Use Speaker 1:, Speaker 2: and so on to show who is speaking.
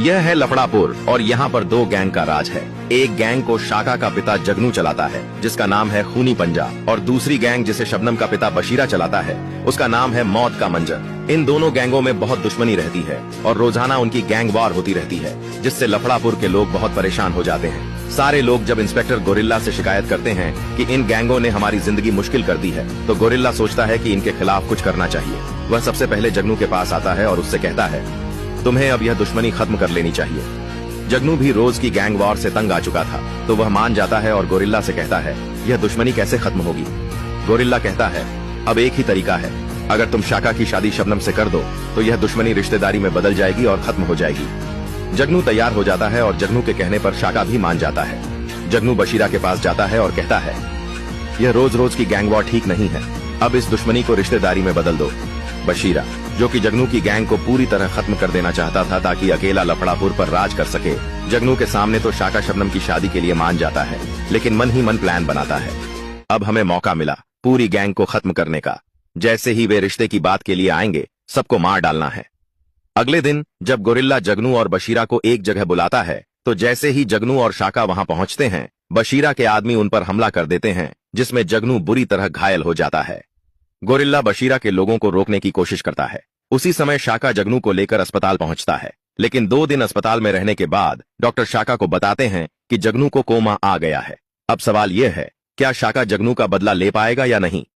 Speaker 1: यह है लफड़ापुर और यहाँ पर दो गैंग का राज है। एक गैंग को शाका का पिता जगनू चलाता है जिसका नाम है खूनी पंजा, और दूसरी गैंग जिसे शबनम का पिता बशीरा चलाता है उसका नाम है मौत का मंजर। इन दोनों गैंगों में बहुत दुश्मनी रहती है और रोजाना उनकी गैंग वार होती रहती है, जिससे लफड़ापुर के लोग बहुत परेशान हो जाते हैं। सारे लोग जब इंस्पेक्टर गोरिल्ला से शिकायत करते हैं कि इन गैंगों ने हमारी जिंदगी मुश्किल कर दी है, तो गोरिल्ला सोचता है कि इनके खिलाफ कुछ करना चाहिए। वह सबसे पहले जगनू के पास आता है और उससे कहता है, तुम्हें अब यह दुश्मनी खत्म कर लेनी चाहिए। जगनू भी रोज की गैंग वॉर से तंग आ चुका था, तो वह मान जाता है और गोरिल्ला से कहता है, यह दुश्मनी कैसे खत्म होगी। गोरिल्ला कहता है, अब एक ही तरीका है, अगर तुम शाका की शादी शबनम से कर दो तो यह दुश्मनी रिश्तेदारी में बदल जाएगी और खत्म हो जाएगी। जगनू तैयार हो जाता है और जगनू के कहने पर शाका भी मान जाता है। जगनू बशीरा के पास जाता है और कहता है, यह रोज रोज की गैंग वॉर ठीक नहीं है, अब इस दुश्मनी को रिश्तेदारी में बदल दो। बशीरा, जो कि जगनू की गैंग को पूरी तरह खत्म कर देना चाहता था ताकि अकेला लफड़ापुर पर राज कर सके, जगनू के सामने तो शाका शबनम की शादी के लिए मान जाता है, लेकिन मन ही मन प्लान बनाता है। अब हमें मौका मिला पूरी गैंग को खत्म करने का। जैसे ही वे रिश्ते की बात के लिए आएंगे, सबको मार डालना है। अगले दिन जब गोरिल्ला जगनू और बशीरा को एक जगह बुलाता है, तो जैसे ही जगनू और शाका वहां पहुंचते हैं, बशीरा के आदमी उन पर हमला कर देते हैं, जिसमें जगनू बुरी तरह घायल हो जाता है। गोरिल्ला बशीरा के लोगों को रोकने की कोशिश करता है। उसी समय शाका जगनू को लेकर अस्पताल पहुंचता है, लेकिन 2 दिन अस्पताल में रहने के बाद डॉक्टर शाका को बताते हैं कि जगनू को कोमा आ गया है। अब सवाल यह है, क्या शाका जगनू का बदला ले पाएगा या नहीं।